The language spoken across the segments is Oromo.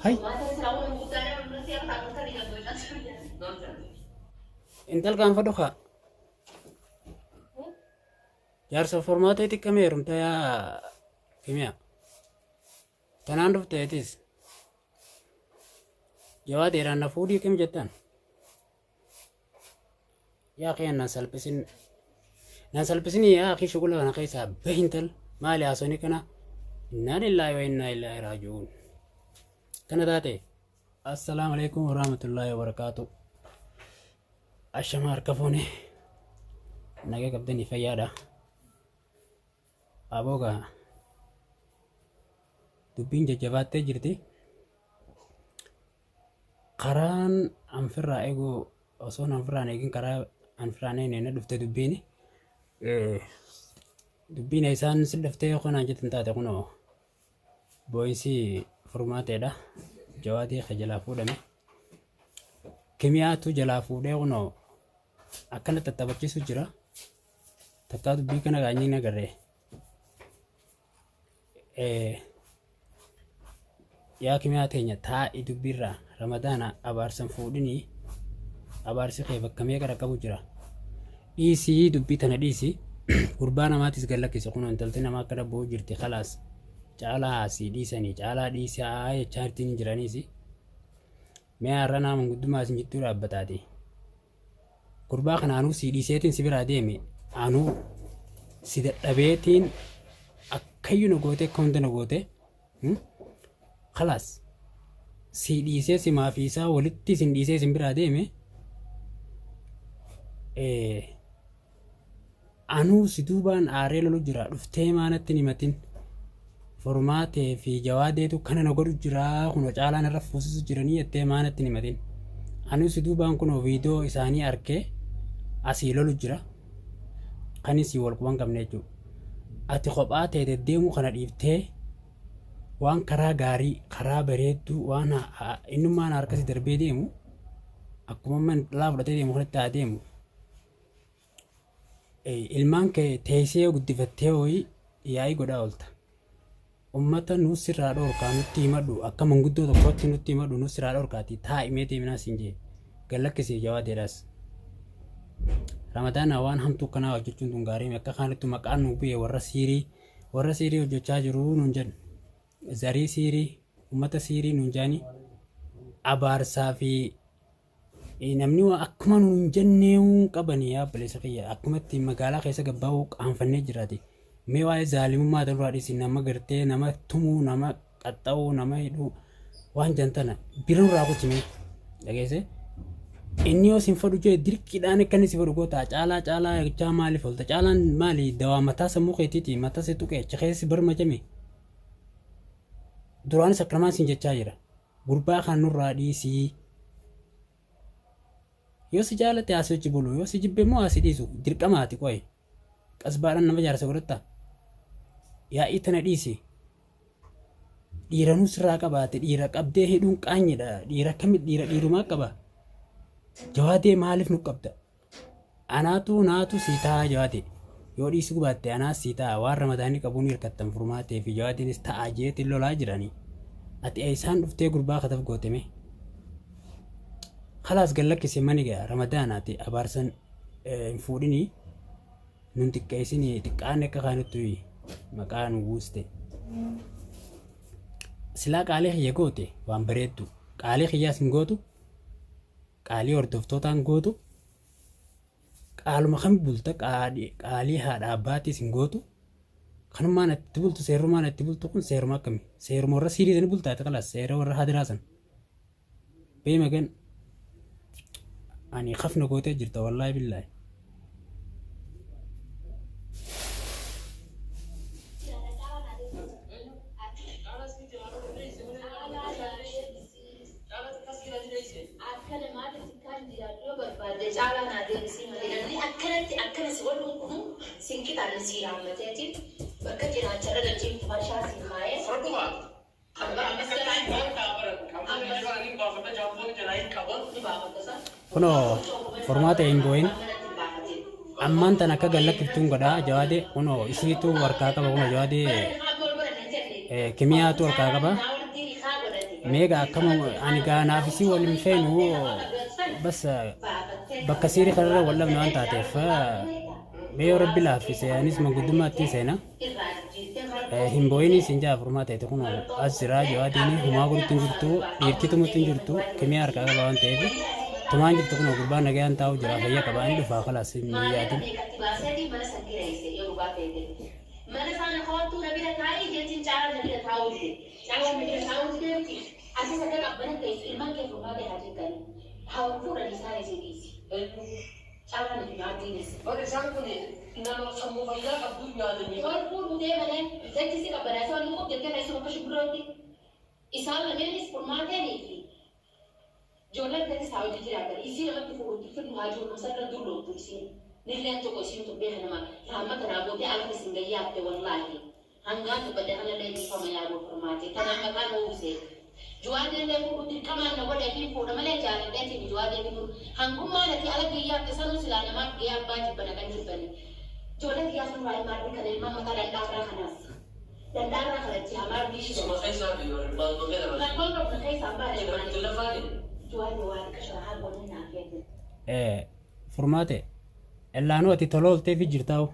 Hai, intal kan fado kak. Jarsa formato itu kamerum taya kimia. Tanan duf tetis. Jawa deran na fudi kim jatan. Ya kian nasal pesin ya ki shugul na kaisa behintal mali asoni kana. Inna lillahi wa inna ilaihi raji'un. Kana date. Assalamu alaikum warahmatullahi wabarakatuh. Ashamar kafone. Nage kabdani fayyada. Aboga dubbiin jajjabaattee jirti. Karaan anfirraa eegu osoo anfirraan eegin karaa anfirraan eegin dhufte dubbiin isaan si dhuftee yookaan jettan taate kunoo boo'insi furmaateedha. Jawaatii ka jalaa fuudhame. Kimiyaatu jalaa fuudhee kunoo akkana tattabachiisu jira. Takkaa dubbii kana gaanyii nagarree. Yaa kimiyaa teenya taa'ii dubbirraa ramadaana abaarsan fuudhinii abaarsi kee bakka meeqa qabu jira. Dhiisii dubbii tana dhiisii gurbaa namaatis gallakkise kun intalti namaa akka dhabboo jirti khalaas caalaa asii dhiisanii caalaa dhiisaa jechaa ittiin jiraniisi mee har'a nama guddummaa isin jittuu dhaabbataati. Gurbaa kana anuu sii dhiiseetiin si biraa deeme anuu si dadhabeetiin akkayyuu na goote akka hunda na goote khalaas si dhiisee si maafiisaa walitti sin dhiisee sin biraa deeme anuu si duubaan aaree lolu jira dhuftee maanatti himatin formaatee fi jawaadeetu kana na godhu jira kunoo caalaan irra fuusisu jiranii jettee maanatti himatin anuu si duubaan kunoo viidiyoo isaanii arkee asii lolu jira kanis wal quban qabne jechuudha. Ati kophaa ta'e deddeemuu kana dhiiftee waan karaa gaarii karaa bareedduu waan innummaan harkasi darbee deemu akkuma man laa fudhatee deemu kanatti haa deemu. Ilmaan kee teessee guddifattee ho'i yaa'ii godhaa oolta. Uummata nuus irraa dhorkaa nutti himadhu akka manguddoo tokkotti nutti himadhu nuus irraa dhorkaati taa'imee deeminaa siin jee gallakkisee jawaateedhaas. Ramadaana waan hamtuu kanaa hojjechuun tun gaarii akka kaanitti maqaan nu bu'e warra siirii hojjechaa jiru nuun jedhu. Zarii siirii uummata siirii nuun jaanii abaarsaa fi namni akkuma nuun jennee qabanii yaa bilisa kiyya akkumatti magaalaa keessa gabbaa'uu qaanfannee jiraati. Mee waa'ee zaalimummaa ta'uu dhiisi nama gartee nama tumuu nama qaxxa'uu nama hidhuu waan jantana biroo irraa kuchimee dhageesse. Inni yoo sin fadhu jee dirqiidhaan akkanni si fadhu goota caalaa jechaa maaliif oolta caalaan maali dawaa mataa sammuu keetiiti mataa si tuqee achi keessi barmajame. Duraanis akkanamaan siin jechaa jira. Gurbaa kan nurraa dhiisii. Yoo si jaalate asii hojii bulu yoo si jibbe immoo asii dhiisu dirqamaati qo'e. Qasbaadhaan nama jaarsa godhatta. Yaa'ii tana dhiisi. Dhiira nus irraa qabaate dhiira qabdee hidhuun qaanyidha. Dhiira akkamitti dhiirumaa qaba. Jawaatee maaliif nu qabda? Naatu sii ta'a jawaate. Yoo dhiisuu baatte anaas sii ta'a waan ramadaanii qabuun hirkattan furmaatee fi jawaatiinis ta'a jeetiin lolaa jiranii. Ati isaan dhuftee gurbaa kataf gooteme. Khalaas gallakkise mani gaa ramadaanaati abaarsan hin fuudhinii nun xiqqeessinii xiqqaan akka kaanitti maqaa nu buuste. Silaa qaalee kiyya goote waan bareeddu qaalee kiyyaas hin gootu qaalii hordoftootaan gootu qaaluma kam bulta qaalii haadha abbaatis hin gootu kanummaan itti bultu seerummaan itti bultu kun seeruma akkami seeruma warra siiriisan bultaate qalaas seera warra hadiraasan beema gan ani khafna gootee jirta wallaahi billaahi. Kuno formaata hin bu'in ammaan tan akka gallakkiftuun godhaa jawaade kuno isiitu warkaa qaba kuno jawaade kimiyaatu warkaa qaba ميجا كم أنا كان عارفسي ولا مفين هو بس بكسير كرر ولا من أنت عارف بيو ربي لا في سياني اسمه قدومات تيسنا هم بويني سنجا فرمات تكون أسرع جواديني هما قلت تنجرتو يركتو متنجرتو كمية أركا كبان تيجي تمان جبت تكون قربان نجان تاو جرا فيا كبان دفع خلاص ميادين mana sana khawatu nabi da kai je tin cara nabi da tawuzi cara nabi da tawuzi ke ti asa sada abban kai ilman ke kuma da hajin kai hawa ko da sai sai bisi cara nabi da dinin ore san ko ne ina no samu fayya abdu ya da ni or ko de mane sai kisi ka bara sai ko ke kai sai ko shukroti isal nabi ne formate ne ki jola da sai ji jira da isi na ko ko fi haju masaka dullo tusi nillen to ko sinto be hanama rahmat rabo te ala singa yatte wallahi hanga to bade ala le ni fama yabo formate kana maka no use juade le ko ti kama na wala ki ko na male jare de ti juade ni hanguma na ti ala ki yatte sanu silana ma ge abba ji bana kan jibani jole ki asun rai ma kan ma maka da dara khanas dan dara khala ti amar bi shi ma kai sa bi ba do be da ba ko kai sa ba de ma to la fa juade wa ka shara ha bonin na ke formate اللانو أتي تلول تفي جرتاو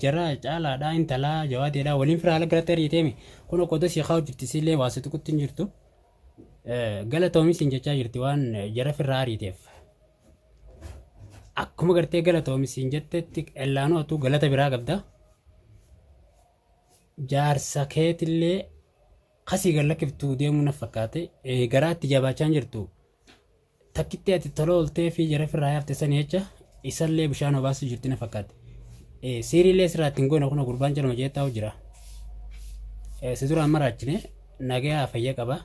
جرا على دا إنت لا جواد دا ولين فرا على قرطر يتيمي كونو قدس يخاو جرتسيلي واسطو كنت جرتو قال تومي سنجتا جرتوان جرا فرا ريتيف أكما قرتي قال تومي سنجتا اللانو أتو قلتا برا قبدا جار ساكيت اللي قسي قال لك فتو ديمو نفكاتي قرات تجابا جرتو تكتي أتي تلول تفي جرا فرا يفتساني هجا isallee bishaan obaasu jirti na fakkaate siiriilee sirraatiin goona kuna gurbaan jalma jeetaa jira si duraan maraachine nagayaa fayya qaba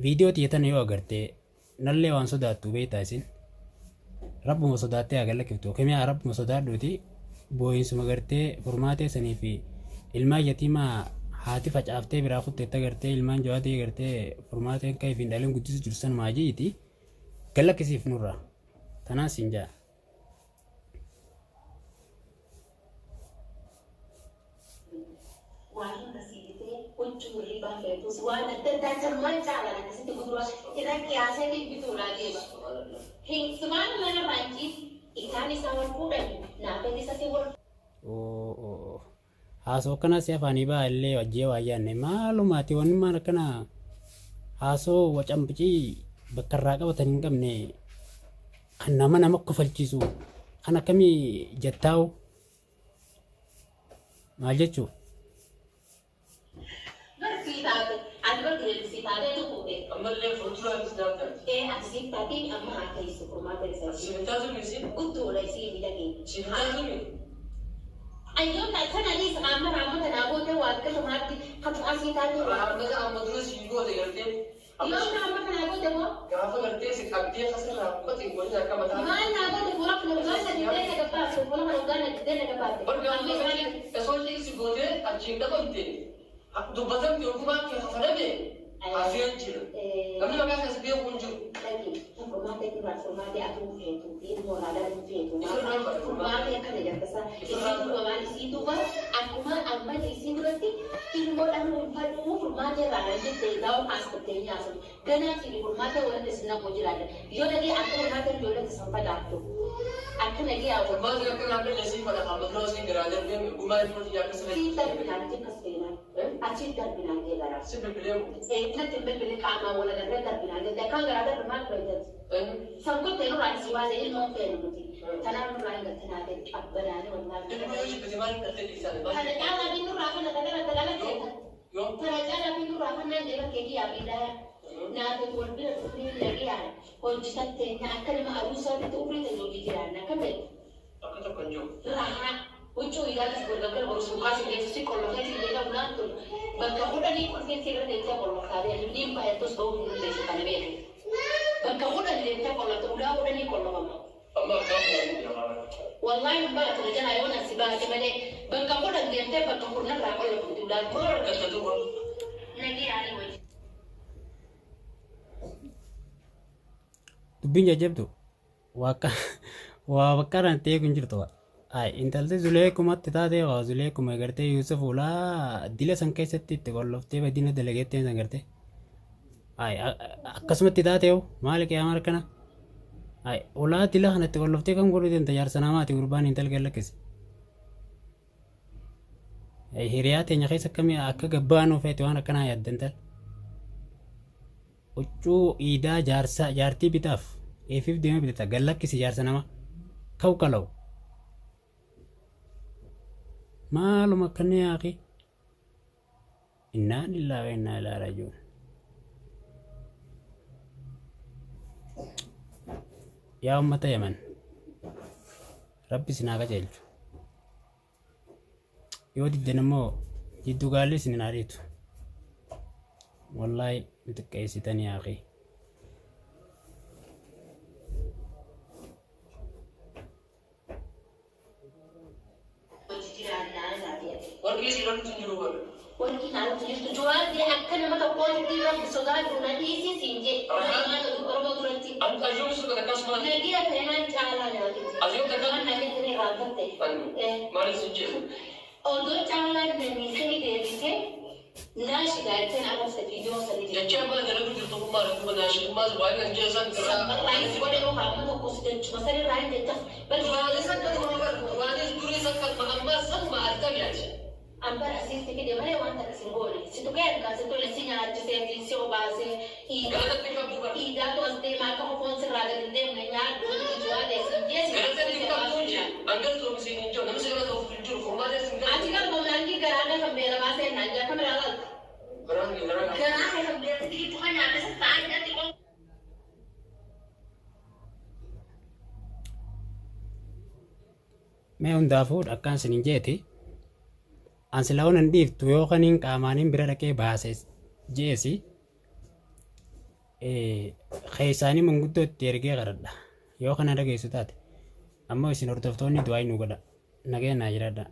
viidiyoo xiyyeetan yoo agarte nallee waan sodaattu beektaa isin rabbuma sodaattee agalla kiftu kamiyaa rabbuma sodaadhuuti boo'insuma gartee furmaatee sanii fi ilmaan yatiimaa haati facaaftee biraa kutteetta gartee ilmaan jawaatee gartee furmaateen ka'ee fi dhaaleen guddisu jirsan maajiiti galla kisiif nurra tanaa sinjaa وانا تنتهي المرجع على نفسي تقولوا اذا كياسه دي بتولا دي هي سمان لنا بانجي إتاني سوار كودا نابدي سسيور او haasoo kana si afaanii baallee wajjee waayyaanne maalumaati wanni maal kana haasoo wacambicii bakka irraa qabatan hin qabne kan nama kofalchiisu kan akkamii jettaawu maal jechuu Ammallee fuulduraan isdaata. Asii taatee amma haa ta'e furmaata isaa. Sibiiltaatu misi. Uttuudha isii miidhagee. Sibiiltaatu mi. Ayyoota kanaanis amma raamota namoota waa akkasumaatti kan asii taatee. Raamota amma dura si goote gartee. Yoo raamota namoota moo. Gaafa gartee si qabdee kasa raamota hin godhin akka mataa. Maal namoota fuula kana gaasa diddee na gabbaate fuula kana gaana diddee na gabbaate. Orgaa esoollee si gootee achiin dhaqotte. Dubbatamti ogummaa kee hafadame. Afiyaan jira. Namni maqaa isaas beeku hin jiru. Furmaata irraa furmaatee atuu feetu ilmoo raadaan feetu. Furmaatee akkana jalqasa. Isiin duuba maal isiin duuba akkuma amma isiin duratti ilmoodhaan ulfaadhuu furmaatee raadaan jettee gaa'u haaskattee nyaatu. Ganaa fi furmaatee walitti isin naqoo jiraata. Yoo dhagee akka furmaatee ijoolletti san fadaattu. Akka nagee haa furmaatee akka naannoo dheesii fadha kan bakka hoosii garaadar deemu gumaa irratti yaaka sirrii. Sii darbinaan jecha seenaa. Achi darbinaan jedhara. Si bilbileemu. Natti bilbile qaamaa wala darbe darbinaan jedhee kan garaadar maal fayyadati. Sangoota yeroo raadisi baasee ilmoon fe'e nuti. Kanaaf nurraa hin gattinaate qabbanaanii wallaahi. Ilmoo yoo jibbite maal dhattee dhiisan? Kana caalaa fi nurraa kana dagala keessa. Kana caalaa fi nurraa kana deema keekii yaabiidhaa. Naafet wal bira dhufnee dhagiyaan hojjetattee akka nama aduusaatti umrii ta'e hojii jiraan akka ta'e. Akka tokko hin jiru. Raahaa huccuu ilaalis golgagala borsuun kaasii keessatti qollofee illee bulaan tolu bakka fudhanii qulfeessee irra deemtee qolloftaatee liin baay'attus ba'uu hin dandeessu kana beeku. Bakka fudhanii deemtee qollofte ulaa fudhanii qollofama. Amma akkaan fudhanii jira. Wallaahi hin baatu jala yoo nasi baate malee bakka fudhanii deemtee bakka fudhannarraa qollofte ulaan Kun argata duuba. nagiyaan wajji. dubbiin jajjabdu waa bakka irraan ta'ee kun jirtu intalti Zuleekumatti taatee waa Zuleekuma gartee Yusuf ulaa dila san keessatti itti qolloftee badina dalageettee san gartee. Akkasumatti taatee maali qiyaamaa harkana. Ulaa dila kanatti qolloftee kan godhu deemta jaarsa namaati gurbaan intal gallakkisi. Hiriyaa teenya keessa akkamii akka gabbaan ofeeti waan akkanaa yaaddantal. Huccuu iidaa jaartii bitaaf eefiif deema bitata gallakkisi jaarsa nama ka'u qalau. Maaluma akkannee yaaqi. Innaa lillahi wa innaa ilaihi raaji'uun. Yaa ummata Yaman rabbi isin haa qajeelchu. Yoo diddan immoo jiddu gaalli isin hin ariitu. Wallaahi nu xiqqeessitanii yaaqi. Wanti naannoo jirtu juwaan akka nama tokkotti rabbi sodaatu na dhiisisiin jedhe Oromoo duratti. Ayyuun sun akkasuma. Nagira feenaan caalaa nyaatu. Ayyuun takka. Waan nageetti ni raaffatte. Maaliif sun jedhu? Odoo caalaa namiisanii deebisee naashi gaariteen arrabsa fiidiyoo sadii. Jechaa mana dalagu jirtu kummaa rakkuma naashummaas waan kan jeesan irraa. Raanis godhee muka amma tokko si jechuma sanii raayin jecha. Waanis akka waanis durii sakka ammaa sanuma argaa yaadde. Ambar asitti fide malee waan takka sin goone. Si tuqee argaa si tole si nyaachisee si obaasee hiidaa to'as deemaa akka fofoon sirraa gadi hin deemne nyaadhu juwaa deessin jeesi. Ati kan boolaangii garaana kan beelamaa seenaan jaa kameraa laalta. Garaana kan beelamaa tuqa nyaata sassaa nyaatti qol. Mee hundaafuu akkaan sinin jeeti. Ansilaawwan hin dhiiftu yookaan hin qaamaaniin bira dhaqee baasee jeesi. Keessaanii manguddoo itti ergee qaradha. Yoo kana dhageessu taate. Ammoo isin hordoftoonni du'aa nu godha. Nageen naa jiraadha.